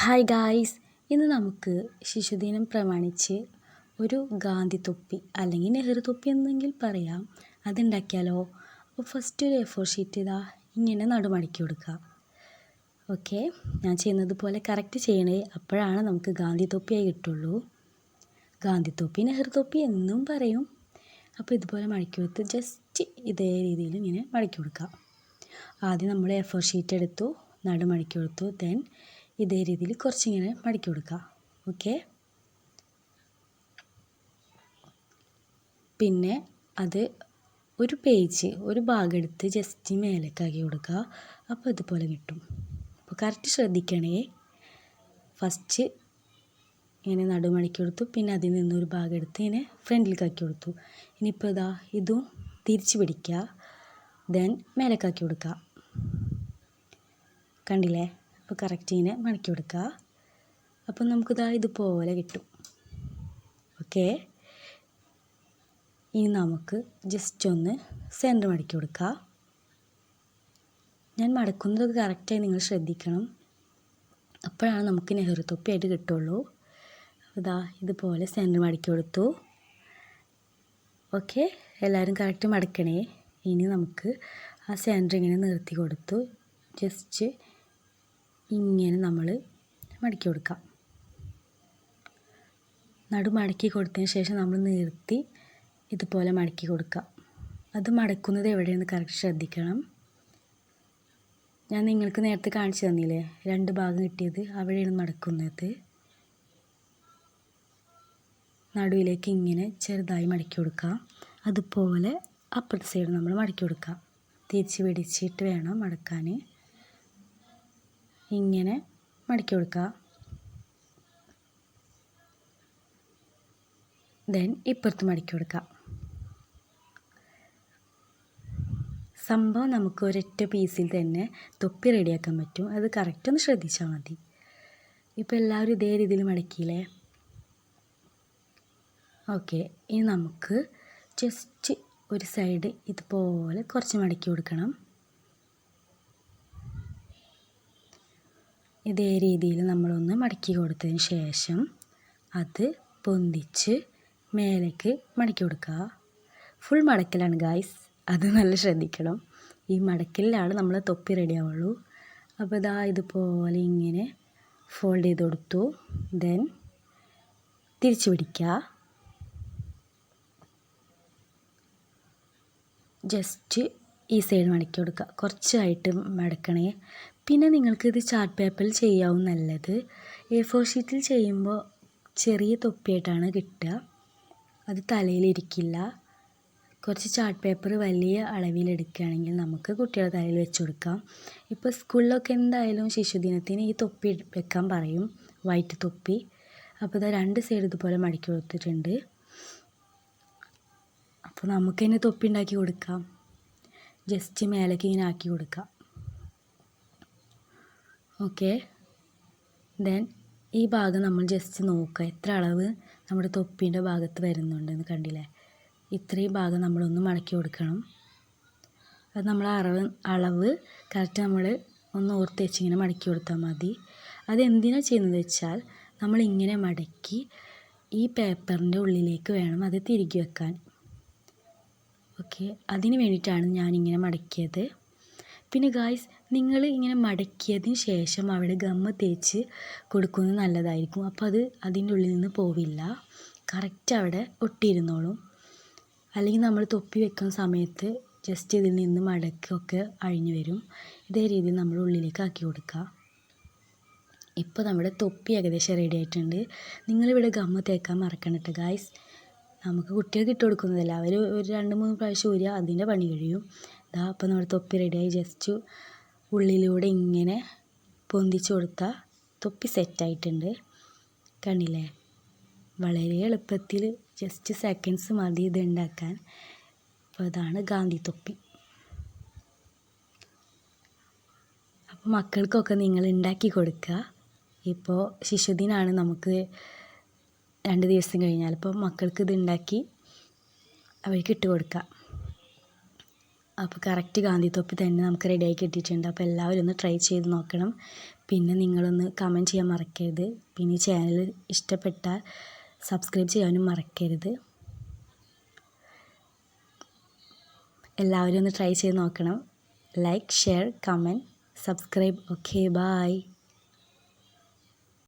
Hi guys, ഇന്ന് നമുക്ക് ശിശുദിനം പ്രമാണിച്ച് ഒരു ഗാന്ധി തൊപ്പി അല്ലെങ്കിൽ നെഹ്റു തൊപ്പി എന്നെങ്കിൽ പറയാം, അതുണ്ടാക്കിയാലോ? അപ്പോൾ ഫസ്റ്റ് ഒരു A4 ഷീറ്റ് ഇങ്ങനെ നടുമടക്കി കൊടുക്കുക. ഓക്കെ, ഞാൻ ചെയ്യുന്നത് പോലെ കറക്റ്റ് ചെയ്യണേ, അപ്പോഴാണ് നമുക്ക് ഗാന്ധി തൊപ്പിയായി കിട്ടുള്ളൂ. ഗാന്ധി തൊപ്പി നെഹ്റു തൊപ്പി എന്നും പറയും. അപ്പോൾ ഇതുപോലെ മടക്കി കൊടുത്ത് ജസ്റ്റ് ഇതേ രീതിയിൽ ഇങ്ങനെ മടക്കി കൊടുക്കുക. ആദ്യം നമ്മൾ A4 ഷീറ്റ് എടുത്തു, നടുമടക്കി കൊടുത്തു. ദെൻ ഇതേ രീതിയിൽ കുറച്ചിങ്ങനെ മടക്കി കൊടുക്കുക. ഓക്കെ, പിന്നെ അത് ഒരു പേജ് ഒരു ഭാഗം എടുത്ത് ജസ്റ്റ് മേലേക്കാക്കി കൊടുക്കുക. അപ്പോൾ ഇതുപോലെ കിട്ടും. അപ്പോൾ കറക്റ്റ് ശ്രദ്ധിക്കണേ. ഫസ്റ്റ് ഇങ്ങനെ നടുമടക്കി കൊടുത്തു, പിന്നെ അതിൽ നിന്നൊരു ഭാഗം എടുത്ത് ഇങ്ങനെ ഫ്രണ്ടിലേക്കാക്കി കൊടുത്തു. ഇനിയിപ്പോൾ ഇതും തിരിച്ച് പിടിക്കുക. ദെൻ മേലേക്കാക്കി കൊടുക്കുക. കണ്ടില്ലേ? അപ്പോൾ കറക്റ്റ് ഇങ്ങനെ മടക്കി കൊടുക്കുക. അപ്പം നമുക്കിതാ ഇതുപോലെ കിട്ടും. ഓക്കെ, ഇനി നമുക്ക് ജസ്റ്റ് ഒന്ന് സെൻറ്റർ മടക്കി കൊടുക്കുക. ഞാൻ മടക്കുന്നത് കറക്റ്റായി നിങ്ങൾ ശ്രദ്ധിക്കണം, അപ്പോഴാണ് നമുക്ക് നെഹ്റു തൊപ്പിയായിട്ട് കിട്ടുള്ളൂ. അപ്പോൾ ഇതുപോലെ സെൻറ്റർ മടക്കി കൊടുത്തു. ഓക്കെ, എല്ലാവരും കറക്റ്റ് മടക്കണേ. ഇനി നമുക്ക് ആ സെൻറ്റർ ഇങ്ങനെ നിർത്തി കൊടുത്തു ജസ്റ്റ് ഇങ്ങനെ നമ്മൾ മടക്കി കൊടുക്കാം. മടക്കി കൊടുത്തതിന് ശേഷം നമ്മൾ നിർത്തി ഇതുപോലെ മടക്കി കൊടുക്കുക. അത് മടക്കുന്നത് എവിടെയെന്ന് കറക്റ്റ് ശ്രദ്ധിക്കണം. ഞാൻ നിങ്ങൾക്ക് നേരത്തെ കാണിച്ചു തന്നില്ലേ, 2 ഭാഗം കിട്ടിയത്, അവിടെയാണ് മടക്കുന്നത്. നടുവിലേക്ക് ഇങ്ങനെ ചെറുതായി മടക്കി കൊടുക്കുക. അതുപോലെ അപ്പുറത്തെ സൈഡ് നമ്മൾ മടക്കി കൊടുക്കുക. തിരിച്ച് പിടിച്ചിട്ട് വേണം മടക്കാൻ. ഇങ്ങനെ മടക്കി കൊടുക്കുക. ദെൻ ഇപ്പുറത്ത് മടക്കി കൊടുക്കുക. സംഭവം നമുക്ക് ഒരൊറ്റ പീസിൽ തന്നെ തൊപ്പി റെഡിയാക്കാൻ പറ്റും. അത് കറക്റ്റ് ഒന്ന് ശ്രദ്ധിച്ചാൽ മതി. ഇപ്പോൾ എല്ലാവരും ഇതേ രീതിയിൽ മടക്കിയില്ലേ? ഓക്കെ, ഇനി നമുക്ക് ജസ്റ്റ് ഒരു സൈഡ് ഇതുപോലെ കുറച്ച് മടക്കി കൊടുക്കണം. ഇതേ രീതിയിൽ നമ്മളൊന്ന് മടക്കി കൊടുത്തതിന് ശേഷം അത് പൊന്തിച്ച് മേലേക്ക് മടക്കി കൊടുക്കുക. ഫുൾ മടക്കലാണ് ഗായ്സ്, അത് നല്ല ശ്രദ്ധിക്കണം. ഈ മടക്കലിലാണ് നമ്മൾ തൊപ്പി റെഡി ആവുള്ളൂ. അപ്പോൾ ഇതുപോലെ ഇങ്ങനെ ഫോൾഡ് ചെയ്ത് കൊടുത്തു. ദെൻ തിരിച്ച് പിടിക്കുക. ജസ്റ്റ് ഈ സൈഡ് മടക്കി കൊടുക്കുക. കുറച്ചായിട്ട് മടക്കണേ. പിന്നെ നിങ്ങൾക്കിത് ചാർട്ട് പേപ്പറിൽ ചെയ്യാവും നല്ലത്. A4 ഷീറ്റിൽ ചെയ്യുമ്പോൾ ചെറിയ തൊപ്പിയായിട്ടാണ് കിട്ടുക, അത് തലയിലിരിക്കില്ല. കുറച്ച് ചാർട്ട് പേപ്പർ വലിയ അളവിലെടുക്കുകയാണെങ്കിൽ നമുക്ക് കുട്ടികളുടെ തലയിൽ വെച്ച് കൊടുക്കാം. ഇപ്പോൾ സ്കൂളിലൊക്കെ എന്തായാലും ശിശുദിനത്തിന് ഈ തൊപ്പി വെക്കാൻ പറയും, വൈറ്റ് തൊപ്പി. അപ്പോൾ 2 സൈഡ് ഇതുപോലെ മടക്കി കൊടുത്തിട്ടുണ്ട്. അപ്പോൾ നമുക്ക് തന്നെ തൊപ്പി ഉണ്ടാക്കി കൊടുക്കാം. ജസ്റ്റ് മേലേക്ക് ഇങ്ങനെ ആക്കി കൊടുക്കാം. ഓക്കെ, ദെൻ ഈ ഭാഗം നമ്മൾ ജസ്റ്റ് നോക്കുക, എത്ര അളവ് നമ്മുടെ തൊപ്പീൻ്റെ ഭാഗത്ത് വരുന്നുണ്ടെന്ന്. കണ്ടില്ലേ? ഇത്രയും ഭാഗം നമ്മളൊന്ന് മടക്കി കൊടുക്കണം. അത് നമ്മൾ അളവ് കറക്റ്റ് നമ്മൾ ഒന്ന് ഓർത്ത് വെച്ച് ഇങ്ങനെ മടക്കി കൊടുത്താൽ മതി. അതെന്തിനാണ് ചെയ്യുന്നത് വെച്ചാൽ, നമ്മളിങ്ങനെ മടക്കി ഈ പേപ്പറിൻ്റെ ഉള്ളിലേക്ക് വേണം അത് തിരികെ വെക്കാൻ. ഓക്കെ, അതിന് വേണ്ടിയിട്ടാണ് ഞാനിങ്ങനെ മടക്കിയത്. പിന്നെ ഗായ്സ്, നിങ്ങൾ ഇങ്ങനെ മടക്കിയതിന് ശേഷം അവിടെ ഗമ്മ് തേച്ച് കൊടുക്കുന്നത് നല്ലതായിരിക്കും. അപ്പോൾ അത് അതിൻ്റെ ഉള്ളിൽ നിന്ന് പോവില്ല, കറക്റ്റ് അവിടെ ഒട്ടിയിരുന്നോളും. അല്ലെങ്കിൽ നമ്മൾ തൊപ്പി വെക്കുന്ന സമയത്ത് ജസ്റ്റ് ഇതിൽ നിന്ന് മടക്കൊക്കെ അഴിഞ്ഞു വരും. ഇതേ രീതിയിൽ നമ്മൾ ഉള്ളിലേക്ക് ആക്കി കൊടുക്കുക. ഇപ്പോൾ നമ്മുടെ തൊപ്പി ഏകദേശം റെഡി ആയിട്ടുണ്ട്. നിങ്ങളിവിടെ ഗമ്മ് തേക്കാൻ മറക്കണം കേട്ടോ ഗായ്സ്. നമുക്ക് കുട്ടികൾക്ക് ഇട്ട് കൊടുക്കുന്നതല്ല, അവർ ഒരു 2-3 പ്രാവശ്യം ഊരിയ അതിൻ്റെ പണി കഴിയും. അപ്പോൾ നമ്മുടെ തൊപ്പി റെഡിയായി. ജസ്റ്റ് ഉള്ളിലൂടെ ഇങ്ങനെ പൊന്തിച്ച് കൊടുത്താൽ തൊപ്പി സെറ്റായിട്ടുണ്ട്. കണ്ടില്ലേ? വളരെ എളുപ്പത്തിൽ ജസ്റ്റ് സെക്കൻഡ്സ് മതി ഇത് ഉണ്ടാക്കാൻ. അപ്പോൾ അതാണ് ഗാന്ധി തൊപ്പി. അപ്പോൾ മക്കൾക്കൊക്കെ നിങ്ങൾ ഉണ്ടാക്കി കൊടുക്കുക. ഇപ്പോൾ ശിശുദിനാണ്, നമുക്ക് 2 ദിവസം കഴിഞ്ഞാൽ. അപ്പോൾ മക്കൾക്ക് ഇത് ഉണ്ടാക്കി അവർക്ക് ഇട്ട് കൊടുക്കുക. അപ്പോൾ കറക്റ്റ് ഗാന്ധി തൊപ്പി തന്നെ നമുക്ക് റെഡിയായി കിട്ടിയിട്ടുണ്ട്. അപ്പോൾ എല്ലാവരും ഒന്ന് ട്രൈ ചെയ്ത് നോക്കണം. പിന്നെ നിങ്ങളൊന്ന് കമൻറ്റ് ചെയ്യാൻ മറക്കരുത്. പിന്നെ ഈ ചാനൽ ഇഷ്ടപ്പെട്ടാൽ സബ്സ്ക്രൈബ് ചെയ്യാനും മറക്കരുത്. എല്ലാവരും ഒന്ന് ട്രൈ ചെയ്ത് നോക്കണം. Like, share, comment, subscribe. Okay, by.